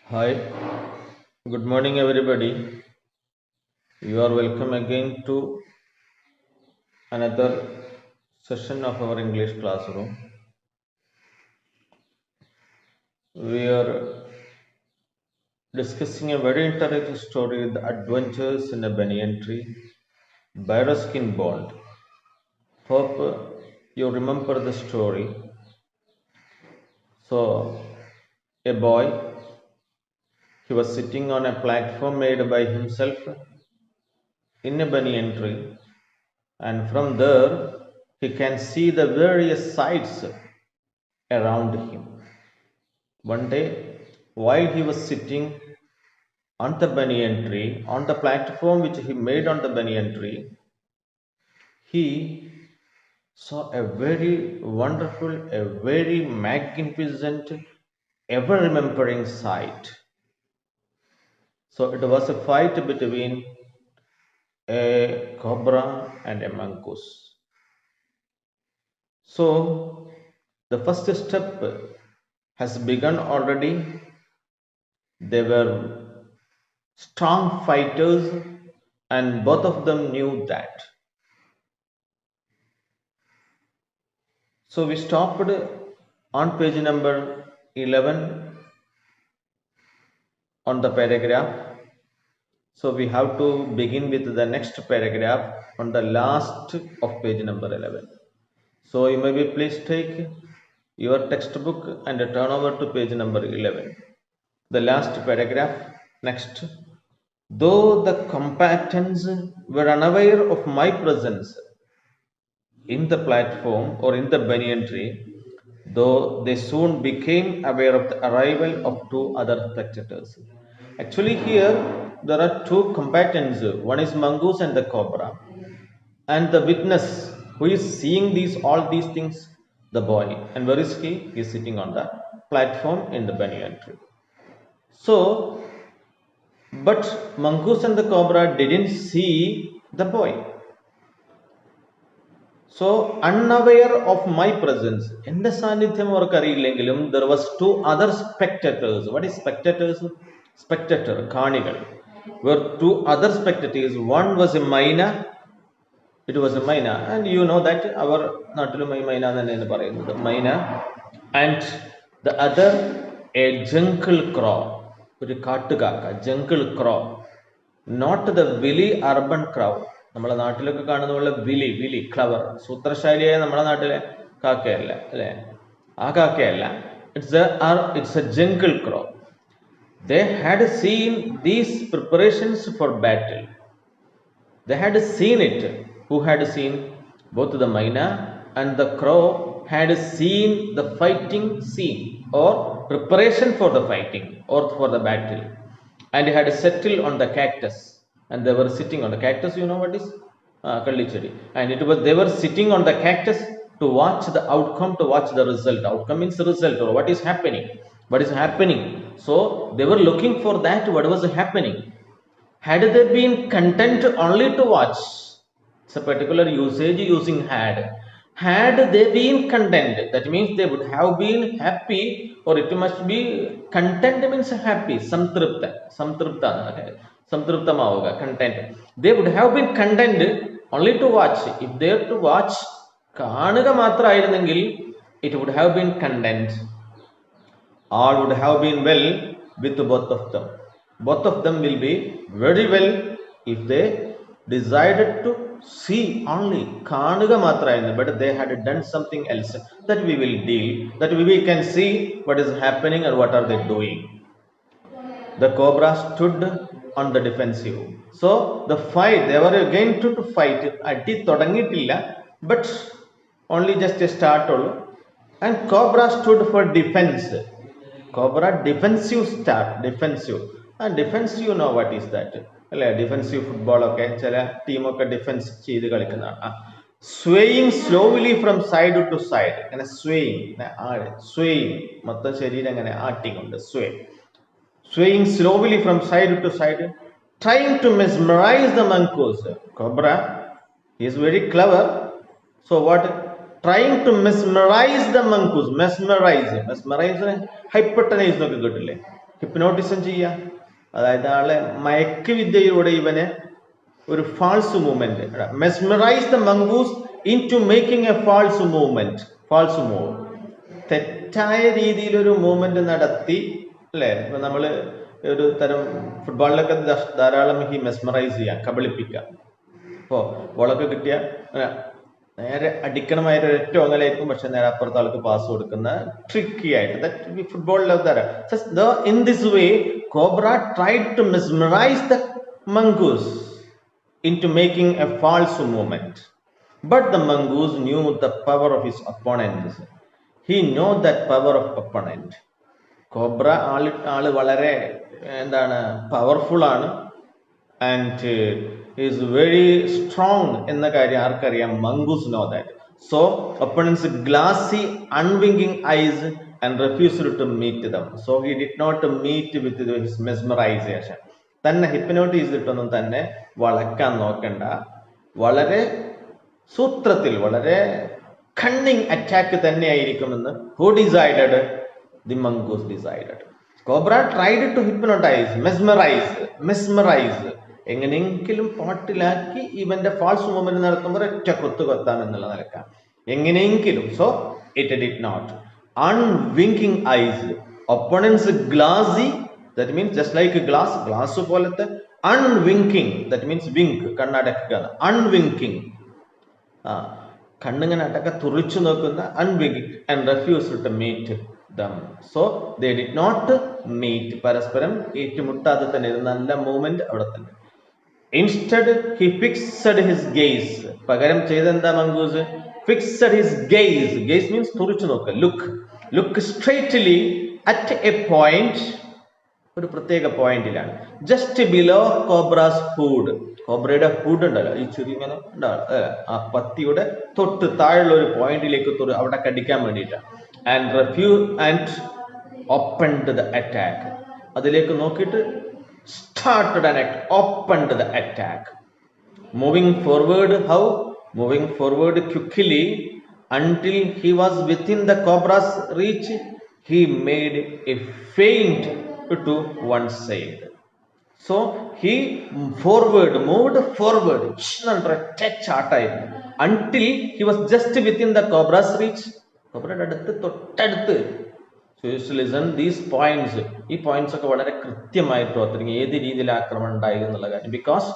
Hi, good morning, everybody. You are welcome again to another session of our English classroom. We are discussing a very interesting story, The Adventures in a Banyan Tree by Ruskin Bond. Hope you remember the story. So, a boy, he was sitting on a platform made by himself in a banyan tree, and from there he can see the various sights around him. One day, while he was sitting on the banyan tree, on the platform which he made on the banyan tree, he saw a very wonderful, a very magnificent, ever remembering sight. So it was a fight between a cobra and a mongoose. So the first step has begun already. They were strong fighters, and both of them knew that. So we stopped on page number 11 on the paragraph. So we have to begin with the next paragraph on the last of page number 11. So you may be please take your textbook and turn over to page number 11. The last paragraph next. Though the combatants were unaware of my presence in the platform or in the banyan tree, though they soon became aware of the arrival of two other spectators. Actually, here there are two combatants. One is mongoose and the cobra, and the witness who is seeing all these things, the boy. And where is he? He is sitting on the platform in the banyan tree. So, but mongoose and the cobra didn't see the boy. So, unaware of my presence, എൻ്റെ സാന്നിധ്യം അവർക്കറിയില്ലെങ്കിലും there was two other spectators. What is spectators? Spectator, കാണികൾ. Were two other spectators. One was a myna. It was a myna, and you know that our നാട്ടിലും ഈ മൈന തന്നെയാണ് പറയുന്നത്, മൈന. And the other a jungle crow, ഒരു കാട്ടുകാക്ക, jungle crow, not the willy urban crow. നമ്മളെ നാട്ടിലൊക്കെ കാണുന്ന പോലെ വിലി വിലി ക്ലവർ സൂത്രശാലിയായ നമ്മുടെ നാട്ടിലെ കാക്കയല്ല അല്ലേ, ആ കാക്കയല്ല. It's a jungle crow. They had seen these preparations for battle. They had seen it. Who had seen? Both the myna and the crow had seen the fighting scene or preparation for the fighting or for the battle, and had settled on the cactus, and they were sitting on the cactus. You know what is kallichedi? And it was they were sitting on the cactus to watch the outcome, to watch the result. Outcome means result, or what is happening. What is happening? So they were looking for that. What was happening? Had they been content only to watch? It's a particular usage using had. Had they been content, that means they would have been happy, or it must be content means happy. Samtripta, samtripta, samtriptamavuga, content. They would have been content only to watch. If they are to watch, കാണുക മാത്രമായിരുന്നെങ്കിൽ it would have been content. All would have been well with both of them. Both of them will be very well if they decided to see only. Kanuga matrayana, but they had done something else that we will deal, that we can see what is happening and what are they doing. The cobra stood on the defensive. So the fight, they were again to fight. Adi thodangitilla, but only just a start. And cobra stood for defense. Cobra defensive start, defensive. And defense, you know what is that? Defensive football, okay? Team okay, defense ചെയ്ത് കളിക്കുന്നതാണ്. Swaying slowly from side to side. അങ്ങനെ swaying, swaying. മൊത്തം ശരീരം അങ്ങനെ ആട്ടിക്കൊണ്ട് sway. Swaying slowly from side to side, trying to mesmerize the mongoose. Cobra, he is very clever. So what? Trying to mesmerize the mongoose. Mesmerize, hypnotize എന്നൊക്കെ കേട്ടില്ലേ? Hypnotism ചെയ്യുക, അതായത് ആളെ മയക്കുവിദ്യയിലൂടെ ഇവനെ ഒരു false movement, mesmerize the mongoose into making a false movement, false move, തെറ്റായ രീതിയിൽ ഒരു മൂവ്മെന്റ് നടത്തി, അല്ലെ? ഇപ്പൊ നമ്മള് ഒരു തരം ഫുട്ബോളിലൊക്കെ ധാരാളം ഈ മെസ്മറൈസ് ചെയ്യാം, കബളിപ്പിക്കാം. ഇപ്പോ ബോളൊക്കെ കിട്ടിയ നേരെ അടിക്കണമായ ഒരൊറ്റ ഒങ്ങലായിരിക്കും, പക്ഷെ നേരെ അപ്പുറത്തെ ആൾക്ക് പാസ് കൊടുക്കുന്ന ട്രിക്കി ആയിട്ട് ഫുട്ബോളിൽ തരാം. In this way cobra tried to mesmerize the mongoose into making a false movement. But the mongoose knew the power of his opponent. He know that power of opponent. Cobra ആള് വളരെ എന്താണ് powerful ആണ്, and is very strong എന്ന കാര്യം ആർക്കറിയാം? Mongoose know that. So opponent's glassy unwinking eyes and refused to meet them. So he did not meet with his mesmerization. തന്നെ hypnotise ചെയ്തിട്ടൊന്നും തന്നെ വളക്കാൻ നോക്കണ്ട. വളരെ സൂത്രത്തിൽ, വളരെ കണ്ണിങ് അറ്റാക്ക് തന്നെയായിരിക്കുമെന്ന് who decided? The mongoose decided. Cobra tried to hypnotise, mesmerise, എങ്ങനെയെങ്കിലും പാട്ടിലാക്കി ഇവന്റെ ഫാൾസ് മൂവ്മെന്റ് നടത്തുമ്പോൾ ഒറ്റ കൊത്തു കൊത്താം എന്നുള്ള നിലക്കാണ്, എങ്ങനെയെങ്കിലും. So it did not. Unwinking eyes, opponent's glassy, that means just like a glass പോലത്തെ. unwinking, that means wink, കണ്ണടക്കുക, unwinking, കണ്ണിങ്ങനെ അടക്ക തുറിച്ചു നോക്കുന്ന unwinking, and refused to meet them. So they did not meet, പരസ്പരം ഏറ്റുമുട്ടാതെ തന്നെ നല്ല മൂവ്മെന്റ് അവിടെ തന്നെ. Instead he fixed his gaze, പകരം ചെയ്തെന്താ mongoose? fixed his gaze means തുറിച്ചു നോക്കുക, look straightly at a point, ഒരു പ്രത്യേക പോയിന്റിലാണ്, ജസ്റ്റ് ബിലോ കോബ്രാസ് ഹൂഡ്. കോബ്രയുടെ ഹൂഡ് ഉണ്ടല്ലോ, ഈ ചുരി ഇങ്ങനെ ഉണ്ടാവുക, ആ പത്തിയുടെ തൊട്ട് താഴെയുള്ള ഒരു പോയിന്റിലേക്ക് അവിടെ കടിക്കാൻ വേണ്ടിയിട്ടാണ്. ആൻഡ് ഓപ്പൺഡ് ദ അറ്റാക്ക്, അതിലേക്ക് നോക്കിയിട്ട് started an act, opened the attack. Moving forward, how? Moving forward quickly until he was within the cobra's reach. He made a feint to one side. So he moved forward touch ആട്ടായിരുന്നു, until he was just within the cobra's reach. കോബ്രയുടെ അടുത്ത്, തൊട്ടടുത്ത്. So you should listen these points. ഈ points ഒക്കെ വളരെ കൃത്യമായിട്ട് ഓർത്തിരിക്കും, ഏത് രീതിയിൽ ആക്രമണം ഉണ്ടായി എന്നുള്ള കാര്യം. because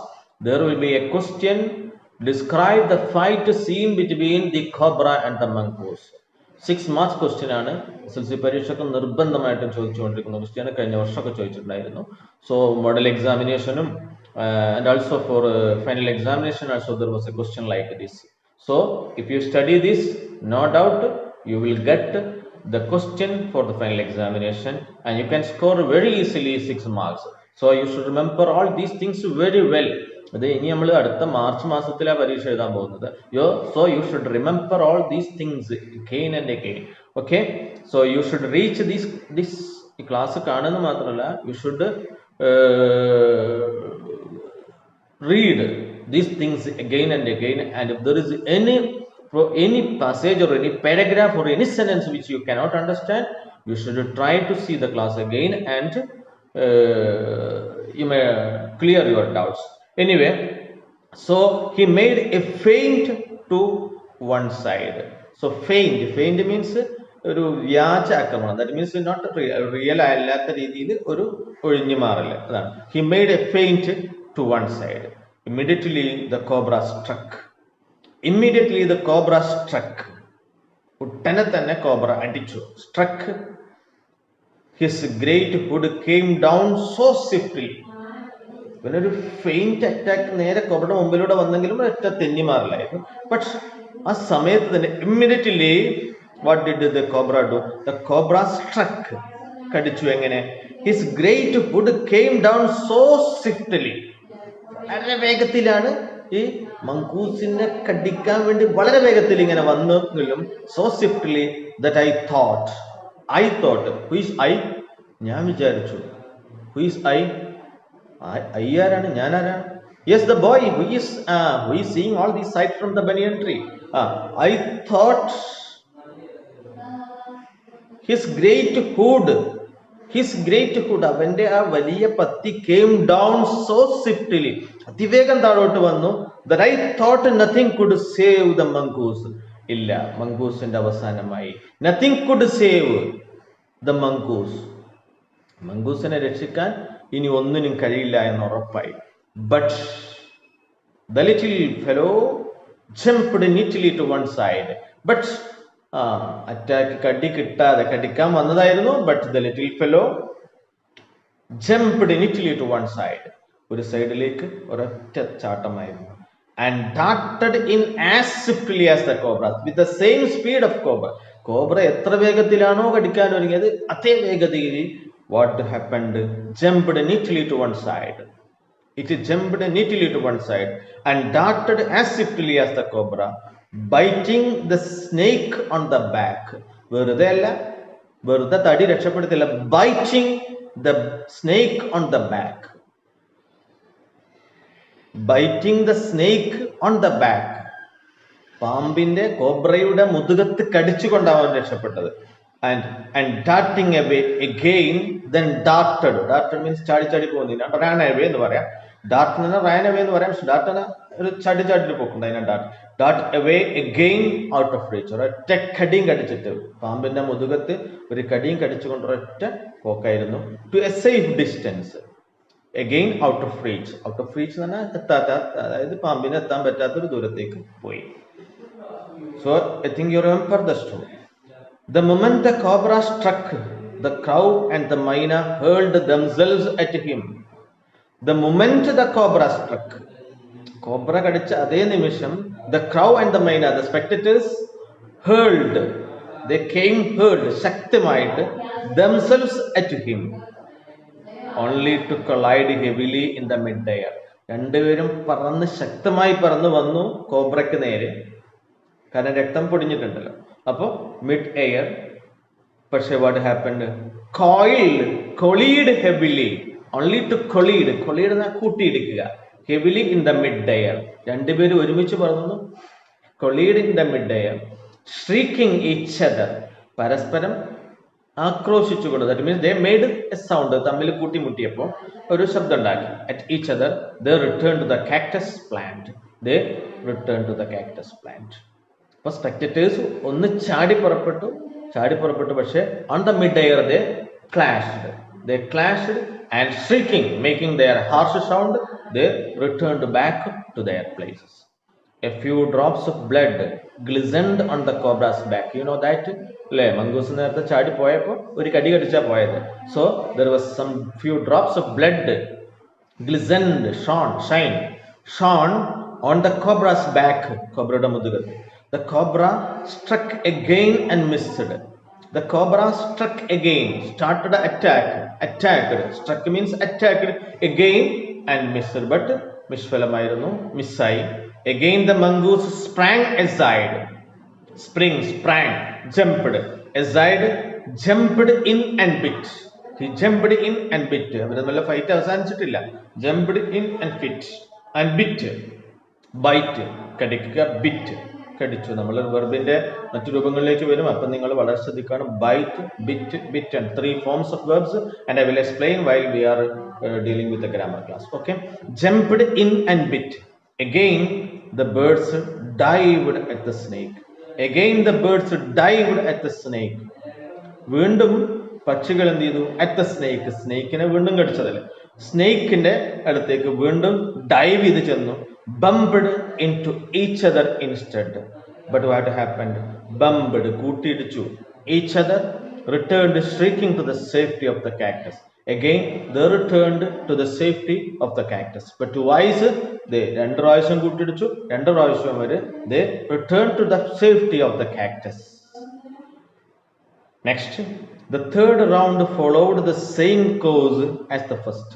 there will be a question, describe the fight scene between the cobra and the mongoose. 6 marks question ആണ്. SLC പരീക്ഷയ്ക്ക് നിർബന്ധമായിട്ടും ചോദിച്ചുകൊണ്ടിരിക്കുന്ന ക്വസ്റ്റ്യൻ, കഴിഞ്ഞ വർഷമൊക്കെ ചോദിച്ചിട്ടുണ്ടായിരുന്നു. സോ മോഡൽ എക്സാമിനേഷനും and also for final examination also there was a question like this. So if you study this, no doubt you will get the question for the final examination and you can score very easily 6 marks. So you should remember all these things very well. അത് ഇനി നമ്മൾ അടുത്ത March മാസത്തിലാണ് പരീക്ഷ എഴുതാൻ പോകുന്നത്. So you should remember all these things again and again. Okay, so you should reach this class കാണുന്നത് മാത്രമല്ല, you should read these things again and again, and if there is any passage or any paragraph or any sentence which you cannot understand, you should try to see the class again and you may clear your doubts. Anyway, so he made a feint to one side. So feint means ഒരു വ്യാജ ആക്രമണം, that means not real അല്ലാത്ത രീതിയിൽ ഒരു ഒഴിഞ്ഞു മാറൽ, അതാണ്. He made a feint to one side. Immediately the cobra struck. ഉടനെ തന്നെ കോബ്ര അടിച്ചു. struck. His great hood came down so swiftly. ഇവനൊരു ഫെയിന്റ് അറ്റാക്ക് നേരെ കോബ്രയുടെ മുമ്പിലൂടെ വന്നെങ്കിലും ഒറ്റ തെന്നി മാറില്ലായിരുന്നു. പക്ഷെ ആ സമയത്ത് തന്നെ immediately what did the cobra do? The cobra struck. കടിച്ചു. എങ്ങനെ? His great hood came down so swiftly. വളരെ വേഗത്തിലാണ് ഈ മംഗൂസിനെ കടിക്കാൻ വേണ്ടി വളരെ വേഗത്തിൽ ഇങ്ങനെ വന്നെങ്കിലും so swiftly that I thought who is I? ഞാൻ വിചാരിച്ചു. who is I? ആരാണ്? ഞാൻ ആരാണ്? Yes, the boy who is seeing all these sights from the banyan tree. I thought his great hood His greathood, അവന്റെ ആ വലിയ പത്തി came down so swiftly, അതിവേഗം താഴോട്ട് വന്നു, that I thought nothing could save the mongoose. ഇല്ല, മംഗൂസിന്റെ അവസാനമായി. Nothing could save the mongoose. മംഗൂസിനെ രക്ഷിക്കാൻ ഇനി ഒന്നിനും കഴിയില്ല എന്ന് ഉറപ്പായി. But the little fellow jumped neatly to one side. But attack കടിക്കാൻ വന്നതായിരുന്നു. But the little fellow jumped neatly to one side. ഒരു സൈഡിലേക്ക് ഒരൊറ്റ ചാട്ടമായിരുന്നു. And darted in as swiftly as the cobra, with the same speed of cobra. Cobra എത്ര വേഗത്തിലാണോ കടിക്കാൻ ഒരുങ്ങിയത് അതേ വേഗതയിൽ what happened? Jumped neatly to one side. It jumped neatly to one side and darted as swiftly as the cobra, biting the snake on the back. വെറുതെ തടി രക്ഷപ്പെടുത്തില്ല, biting the snake on the back. Biting the snake on the back. പാമ്പിന്റെ കോബ്രയുടെ മുതുകത്ത് കടിച്ചുകൊണ്ടാവാൻ രക്ഷപ്പെട്ടത്. And darting away again, then darted. Darted means ചാടി പോകുന്നില്ല, ran away എന്ന് പറയാം. Dart ran away എന്ന് പറയാം. Dart ഒരു ചാടി പോക്കുണ്ട്, അതിനാ dart away again out of reach. ഒരൊറ്റ കടിയും കടിച്ചിട്ട് പാമ്പിന്റെ മുതുകത്ത് ഒരു കടിയും കടിച്ചുകൊണ്ട് ഒരൊറ്റ പോക്കായിരുന്നു. To a safe distance. Again out of reach. Out of reach എന്ന് പറഞ്ഞാൽ എത്താത്ത, അതായത് പാമ്പിന് എത്താൻ പറ്റാത്തൊരു ദൂരത്തേക്ക് പോയി. So I think you remember the story. The moment the cobra struck, the crow and the myna hurled themselves at him. The moment the cobra struck, cobra kadicha adhe nimisham, the crow and the myna, the spectators, hurled. They came hurled, shaktimayittu, themselves at him, only to collide heavily in the mid-air. രണ്ടുപേരും ശക്തമായി പറന്ന് വന്നു കോബ്രയ്ക്ക് നേരെ, കാരണം രക്തം പൊടിഞ്ഞിട്ടുണ്ടല്ലോ. അപ്പോൾ mid air, പക്ഷെ what happened? collide heavily, only to collide എന്നാൽ കൂട്ടിയിടിക്കുക, heavily in the mid air. രണ്ടുപേരും ഒരുമിച്ച് പറന്നു, collide in the mid air, shrieking each other, പരസ്പരം ആക്രോശിച്ചുകൊണ്ട്. That means they made a sound, തമ്മിൽ കൂട്ടിമുട്ടിയപ്പോൾ ഒരു ശബ്ദം ഉണ്ടാക്കി. at each other they returned to the cactus plant. അപ്പോൾ സ്പെക്ടേറ്റേഴ്സ് ഒന്ന് ചാടി പുറപ്പെട്ടു, പക്ഷേ on the mid air they clashed and shrieking, making their harsh sound, they returned back to their places. A few drops of blood glistened on the cobra's back. You know that? അല്ലേ, mongoose നേരത്തെ ചാടി പോയപ്പോൾ ഒരു കടി കടിച്ചാ പോയത്. So there was some few drops of blood glistened, shone on the cobra's back, കോബ്രയുടെ മുതുകത്ത്. The cobra struck again and missed. The cobra struck again, started attacked. Struck means attacked again and missed, but missayi. Again the mongoose sprang aside. Jumped aside, jumped in and bit. He jumped in and bit. അവരൊന്നും fight അവസാനിച്ചിട്ടില്ല. Jumped in and bit. Bite, കടിക്കുക, bit, കടിച്ചു. നമ്മൾ വെർബിന്റെ മറ്റു രൂപങ്ങളിലേക്ക് വരും, അപ്പം നിങ്ങൾ വളരെ ശ്രദ്ധിക്കണം. Bite, bit, bitten, 3 forms of verbs, and I will explain while we are dealing with the grammar class. Okay, jumped in and bit. Again the birds dived at the snake. വീണ്ടും പക്ഷികൾ എന്ത് ചെയ്തു? at the snake, സ്നേക്കിനെ വീണ്ടും കടിച്ചതല്ലേ, സ്നേക്കിന്റെ അടുത്തേക്ക് വീണ്ടും dive ചെയ്ത് ചെന്നു. bumped into each other instead. But what happened? Bumped, കൂട്ടിയിടിച്ചു. each other returned shrieking to the safety of the cactus. Again they returned to the safety of the cactus. But twice they, രണ്ട് പ്രാവശ്യം കൂട്ടിയിടിച്ചു, രണ്ട് പ്രാവശ്യം വരെ they returned to the safety of the cactus. Next, the third round followed the same course as the first.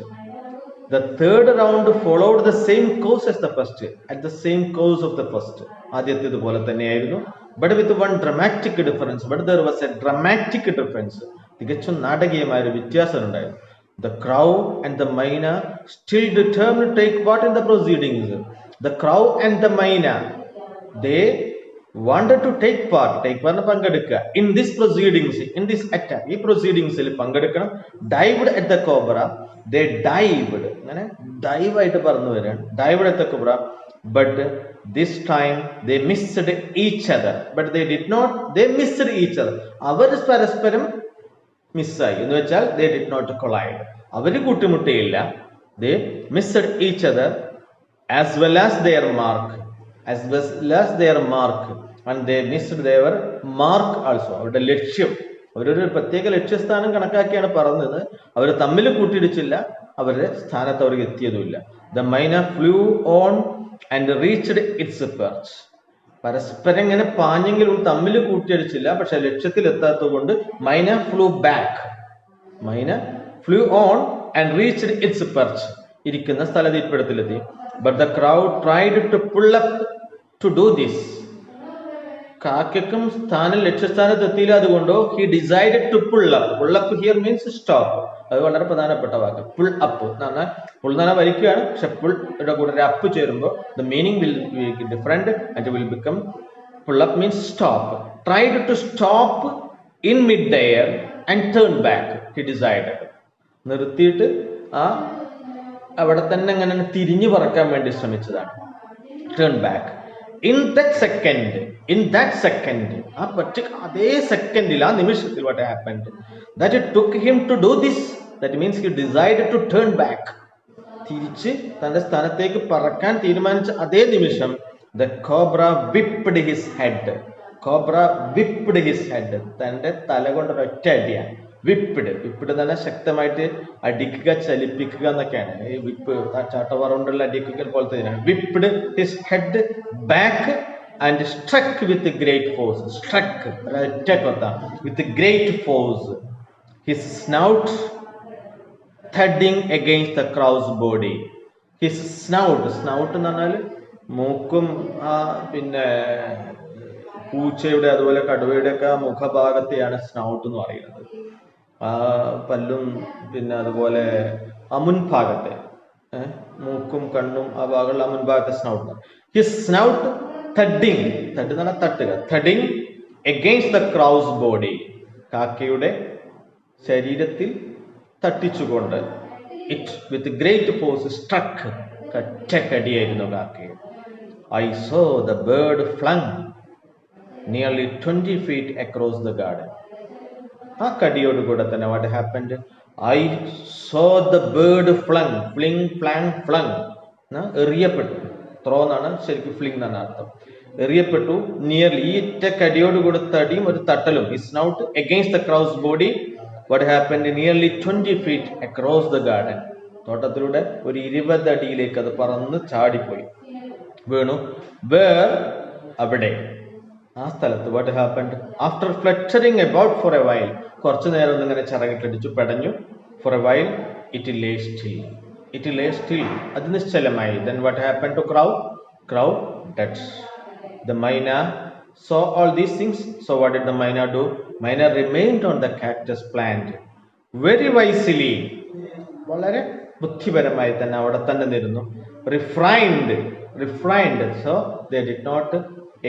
At the same course of the first. ആദ്യത്തേതുപോലെ തന്നെയായിരുന്നു, but with one dramatic difference. But there was a dramatic difference. തികച്ചും നാടകീയമായ ഒരു വ്യത്യാസം ഉണ്ടായിരുന്നു. The crow and the myna still determined to take part in the proceedings. The crow and the myna, they wanted to take part പങ്കെടുക്കുക in this proceedings, in this attack, ഈ proceedingsൽ പങ്കെടുക്കണം. Dived at the cobra, they dived, അങ്ങനെ dive ആയിട്ട് പറന്നു വരികയാണ്. Dived at the cobra, but this time they missed each other, but they did not, they missed each other. അവർ പരസ്പരം മിസ്സായി എന്ന് വെച്ചാൽ they did not collide, our കൂട്ടിമുട്ടിയില്ല. They missed each other as well as their mark, as well as their mark, and they missed their mark also. അവരുടെ ലക്ഷ്യം, അവരൊരു പ്രത്യേക ലക്ഷ്യസ്ഥാനം കണക്കാക്കിയാണ് പറഞ്ഞത്. അവർ തമ്മിൽ കൂട്ടിയിടിച്ചില്ല, അവരുടെ സ്ഥാനത്ത് അവർക്ക് എത്തിയതുമില്ല. The myna flew on and reached its perch. പരസ്പരം ഇങ്ങനെ പാഞ്ഞെങ്കിലും തമ്മിൽ കൂട്ടിയടിച്ചില്ല, പക്ഷെ ലക്ഷ്യത്തിൽ എത്താത്തത് കൊണ്ട് myna flew back, myna flew on and reached its perch, ഇരിക്കുന്ന സ്ഥലത്തിരിപ്പിടത്തിലെത്തി. But the crow tried to pull up to do this. കാക്കയ്ക്കും ലക്ഷ്യസ്ഥാനത്ത് എത്തിയില്ല, അതുകൊണ്ടോ he decided to pull up. Pull up here means stop. അത് വളരെ പ്രധാനപ്പെട്ട വാക്ക്. പുൾ അപ്പ് എന്ന് പറഞ്ഞാൽ പുൾ എന്ന് പറഞ്ഞാൽ വലിക്കുകയാണ്, പക്ഷെ പുൾയുടെ കൂടെ ഒരു അപ്പ് ചേരുമ്പോൾ the meaning will be different and will become pull up means stop. Tried to stop in mid air and turn back. He decided, നിർത്തിയിട്ട് അവിടെ തന്നെ അങ്ങനെ തിരിഞ്ഞു പറക്കാൻ വേണ്ടി ശ്രമിച്ചതാണ്. Turn back. In that second, അതേ സെക്കൻഡിൽ, ആ നിമിഷത്തിൽ what happened, that it took him to do this, that means he decided to turn back, തിരിച്ച് തന്റെ സ്ഥാനത്തേക്ക് പറക്കാൻ തീരുമാനിച്ച അതേ നിമിഷം the cobra whipped his head. Cobra whipped his head. തന്റെ തല കൊണ്ട് ഒറ്റ അടിയാണ്. വിപ്പിഡ് എന്ന് പറഞ്ഞാൽ ശക്തമായിട്ട് അടിക്കുക, ചലിപ്പിക്കുക എന്നൊക്കെയാണ്. ഈ വിപ്പ് ചാട്ടവാറ കൊണ്ടുള്ള അടിക്കുക പോലത്തെ. Whipped his head back and struck with great force. Struck ഒറ്റ കൊത്താണ്, with great force. His snout thudding against the crow's body. His snout എന്ന് പറഞ്ഞാൽ മൂക്കും പിന്നെ പൂച്ചയുടെ അതുപോലെ കടുവയുടെ ഒക്കെ മുഖഭാഗത്തെയാണ് സ്നൗട്ട് എന്ന് പറയുന്നത്. പല്ലും പിന്നെ അതുപോലെ മുൻഭാഗത്തെ മൂക്കും കണ്ണും ആ ഭാഗമുള്ള മുൻഭാഗത്തെ snout. His snout thudding, thud എന്ന് പറഞ്ഞാൽ തട്ടുക, thudding against the crow's body, കാക്കയുടെ ശരീരത്തിൽ തട്ടിച്ചുകൊണ്ട്. It with great force struck, കറ്റക്കടിയായിരുന്നു കാക്കയെ. I saw the bird flung nearly 20 feet across the garden. ആ കടിയോട് കൂടെ തന്നെ what happened? I saw the bird flung, fling, flang, flung, എറിയപ്പെട്ടു. ത്രോ എന്നാണ് ശരിക്കും, ഫ്ലിങ് എന്നാണ് അർത്ഥം. എറിയപ്പെട്ടു. നിയർലി, ഈ കടിയോട് കൂടെ തടിയും ഒരു തട്ടലും. His snout against the crow's body. What happened? Nearly 20 feet across the garden. തോട്ടത്തിലൂടെ ഒരു 20 അടിയിലേക്ക് അത് പറന്ന് ചാടിപ്പോയി, വീണു. വേർ, അവിടെ, ആ സ്ഥലത്ത്. what happened? After fluttering about for a while, കുറച്ചു നേരം ഇങ്ങനെ ചിറകിട്ടടിച്ചു, പെടഞ്ഞു. for a while it lay still. it lay still, അത് നിശ്ചലമായി. then what happened to crow? crow dead. the myna saw all these things. so what did the myna do? myna remained on the cactus plant very wisely, വളരെ ബുദ്ധിപരമായി തന്നെ അവിടെ തന്നെ നിന്നു. refrained, so they did not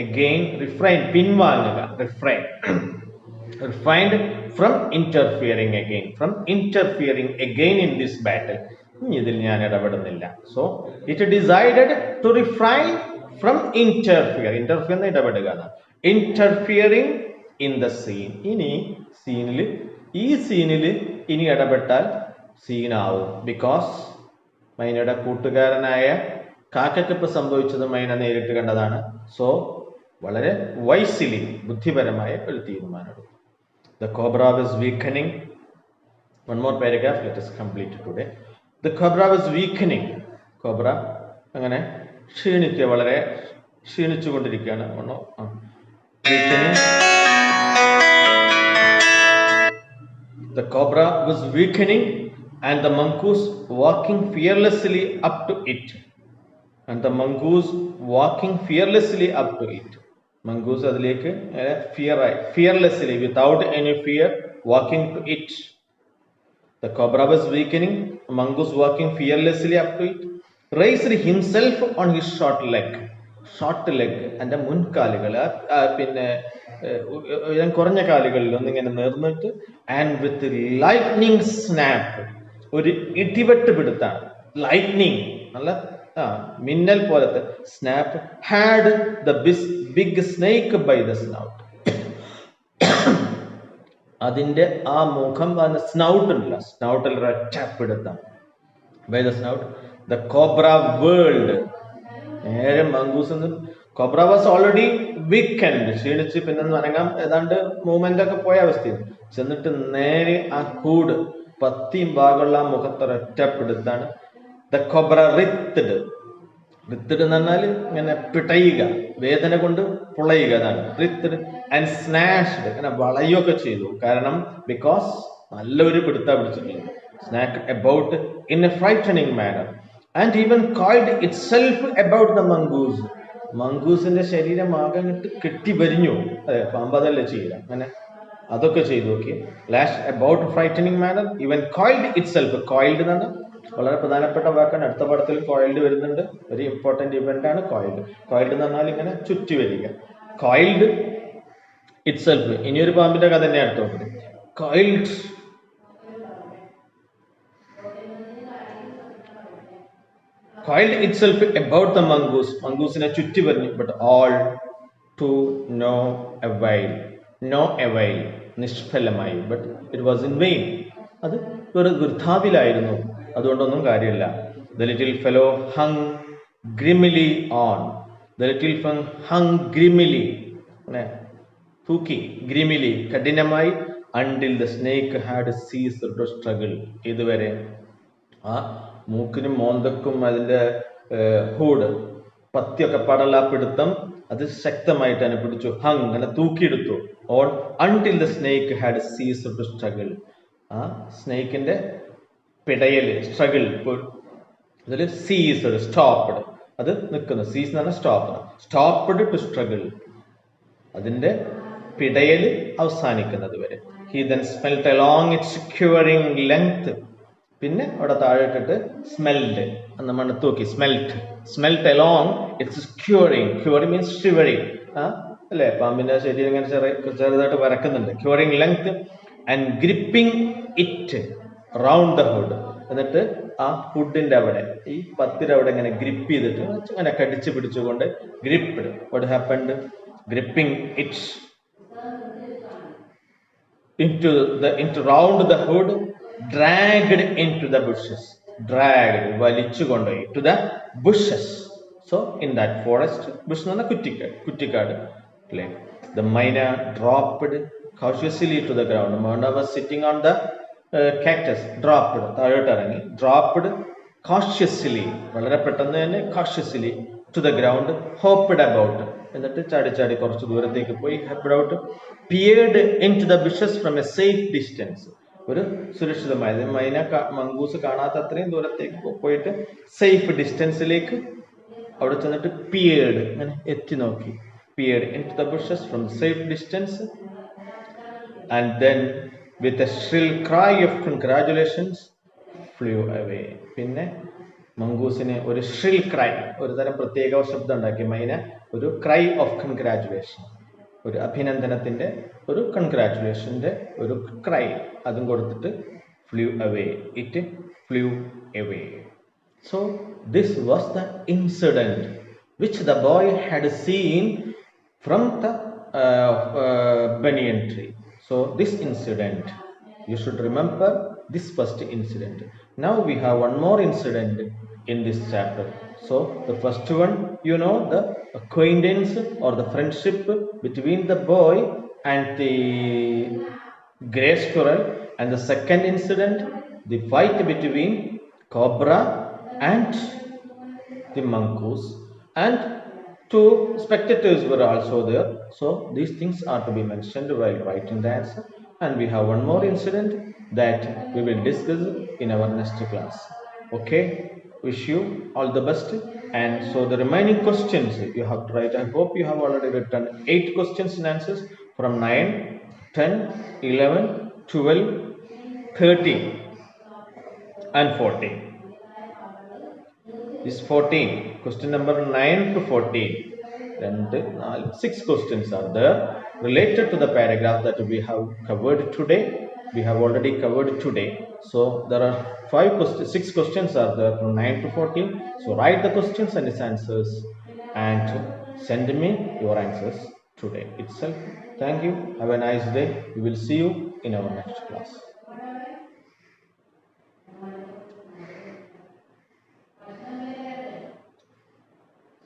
again refrain, പിൻവാങ്ങുക, refrained from interfering again in this battle. ഇതിൽ ഞാൻ ഇടപെടുന്നില്ല. so it decided to refrain from interfering ഇടപെടുക, interfering in the scene. ഇനി ഈ സീനിൽ ഇനി ഇടപെട്ടാൽ സീനാവും. ബിക്കോസ് മൈനയുടെ കൂട്ടുകാരനായ കാക്കയ്ക്കിപ്പ് സംഭവിച്ചത് മൈന നേരിട്ട് കണ്ടതാണ്. സോ വളരെ വൈസിലി, ബുദ്ധിപരമായ ഒരു തീരുമാനം. The cobra was weakening. One more paragraph, let us complete it today. The cobra was weakening. Cobra അങ്ങനെ ക്ഷീണിക്കുക, വളരെ ക്ഷീണിച്ചു കൊണ്ടിരിക്കുകയാണ്. weakening. The cobra was weakening and the mongoose walking fearlessly up to it. Mongoose അതിലേക്ക് fearlessly, without any fear, walking to it. The cobra was weakening, mongoose walking fearlessly up to it, raised himself on his short leg. Short leg, എൻ്റെ മുൻകാലുകൾ പിന്നെ ഞാൻ കുറഞ്ഞ കാലുകളിൽ ഒന്നിങ്ങനെ നേർന്നിട്ട്, and with lightning snap, ഒരു ഇടിവെട്ട് പിടുത്താണ്. ലൈറ്റ്നിങ് നല്ല മിന്നൽ പോലത്തെ snap. Had the big snake by the snout. അതിന്റെ ആ മുഖം സ്നൗട്ട് ഉണ്ടല്ലോ, സ്നൗട്ടിൽ ഒരൊറ്റ പിടുത്തം. By the snout the cobra whirled. നേരെ mongoose, cobra was already weakened, ക്ഷീണിച്ച് പിന്നെ അനങ്ങാൻ ഏതാണ്ട് മൂവ്മെന്റ് ഒക്കെ പോയ അവസ്ഥയിൽ ചെന്നിട്ട് നേരെ ആ ഹൂഡ് പത്തിയും ഭാഗമുള്ള ആ മുഖത്തൊരൊറ്റ പിടുത്താണ്. The cobra റിത്തഡ്. റിത്തഡ് എന്ന് പറഞ്ഞാൽ ഇങ്ങനെ പിടയുക, വേദന കൊണ്ട് പുളയുക, അതാണ് റിത്തഡ്. ആൻഡ് സ്നാഷ്ഡ്, ഇങ്ങനെ വളയുകയൊക്കെ ചെയ്തു. കാരണം ബിക്കോസ് നല്ലൊരു പിടുത്ത പിടിച്ചിട്ടുണ്ട്. Snake about in a frightening manner and even coiled itself about the mongoose. മംഗൂസിന്റെ ശരീരം ആകെ കെട്ടി വരിഞ്ഞു. അതെ, പാമ്പതല്ലേ ചെയ്യുക, അങ്ങനെ അതൊക്കെ ചെയ്തു നോക്കി. Lash about frightening manner, even coiled itself. Coiled എന്ന് പറഞ്ഞാൽ വളരെ പ്രധാനപ്പെട്ട വാക്കാണ്. അടുത്ത പടത്തിൽ കോയിൽഡ് വരുന്നുണ്ട്. ഒരു ഇമ്പോർട്ടന്റ് ഇവന്റ് ആണ് കോയിൽഡ്. കോയിൽഡ് എന്ന് പറഞ്ഞാൽ ഇങ്ങനെ ചുറ്റി വരിക. Coiled itself. ഇനിയൊരു പാമ്പിന്റെ കഥ തന്നെ അടുത്ത് നോക്കുന്നത്. Coiled itself about the mongoose. മംഗൂസിനെ ചുറ്റി വരിഞ്ഞു. But all to no avail. No avail, നിഷ്ഫലമായി. But it was in vain. അത് ഒരു വൃഥാവിലായിരുന്നു, അതുകൊണ്ടൊന്നും കാര്യമില്ല. The little fellow hung grimly on. The little fellow hung grimly, തൂക്കി, grimly കഠിനമായി, until the snake had ceased to struggle. ഇതുവരെ ആ മൂക്കിനും മോന്തക്കും അതിന്റെ ഹൂഡ് പത്തിയൊക്കെ പടല പിടുത്തം അത് ശക്തമായിട്ട് തന്നെ പിടിച്ചു. ഹങ്, അങ്ങനെ തൂക്കിയെടുത്തു. On until the snake had ceased to struggle. ആ സ്നേക്കിന്റെ പിടയല്, സ്ട്രഗിൾ, അതിൽ സീസ്ഡ്, സ്റ്റോപ്ഡ്, അത് നിൽക്കുന്നു. സീസ് എന്ന് പറഞ്ഞാൽ സ്റ്റോപ്പ്, സ്റ്റോപ്ഡ് ടു സ്ട്രഗിൾ, അതിന്റെ പിടയല് അവസാനിക്കുന്നത് വരെ. He then smelt along its quivering length. പിന്നെ അവിടെ താഴെ ഇട്ടിട്ട് സ്മെൽഡ് എന്ന് മണത്തൂക്കി. Smelt along its quivering. Quivering means shivering. അല്ലെ, പാമ്പിന്റെ ശരീരം ഇങ്ങനെ ചെറുതായിട്ട് വരക്കുന്നുണ്ട്. Quivering length and gripping it round the hood. എന്നിട്ട് ആ ഹുഡിന്റെ അവിടെ, ഈ പത്തിര അവിടെ ഇങ്ങനെ ഗ്രിപ്പ് ചെയ്തിട്ട് അങ്ങനെ കടിച്ചു പിടിച്ചുകൊണ്ട് gripped. What happened? Gripping it into round the hood, dragged into the bushes. Dragged, വലിച്ചു കൊണ്ടുപോയി. To the bushes. So in that forest, bush എന്ന് പറഞ്ഞാൽ കുറ്റിക്കാട്. The myna dropped cautiously to the ground. Myna was sitting on the cactus. Dropped, താഴോട്ട് ഇറങ്ങി. Dropped cautiously, വളരെ പെട്ടെന്ന് തന്നെ cautiously to the ground. Hopped about, എന്നിട്ട് ചാടി ചാടി കുറച്ച് ദൂരത്തേക്ക് പോയി. Hopped out, peered into the bushes from a safe distance. ഒരു സുരക്ഷിതമായത്, മംഗൂസ് കാണാത്ത അത്രയും ദൂരത്തേക്ക് പോയിട്ട് സേഫ് ഡിസ്റ്റൻസിലേക്ക് അവിടെ ചെന്നിട്ട് പിയേർഡ്, അങ്ങനെ എത്തി നോക്കി. Peered into the bushes from safe distance. And then with a shrill cry of congratulations flew away. പിന്നെ മംഗൂസിന് ഒരു ഷ്രിൽ ക്രൈ, ഒരു തരം പ്രത്യേക ശബ്ദം ഉണ്ടാക്കി. മൈന ഒരു ക്രൈ ഓഫ് കൺഗ്രാജുലേഷൻ, ഒരു അഭിനന്ദനത്തിന്റെ, ഒരു കൺഗ്രാറ്റുലേഷന്റെ ഒരു ക്രൈ, അതും കൊടുത്തിട്ട് flew away. It flew away. So this was the incident which the boy had seen from the banyan tree. So this incident, you should remember this first incident. Now we have one more incident in this chapter. So the first one, you know, the acquaintance or the friendship between the boy and the grey squirrel. And the second incident, the fight between cobra and the mongoose. And two spectators were also there. So these things are to be mentioned while writing the answer. And we have one more incident that we will discuss in our next class. Okay, wish you all the best. And so the remaining questions you have to write. I hope you have already written 8 questions and answers from 9, 10, 11, 12, 13 and 14. This 14, question number 9 to 14. രണ്ട്, 4, 6 questions are there related to the paragraph that we have covered today. We have already covered today. So there are 6 questions are there from 9 to 14. So write the questions and its answers and send me your answers today itself. Thank you. Have a nice day. We will see you in our next class.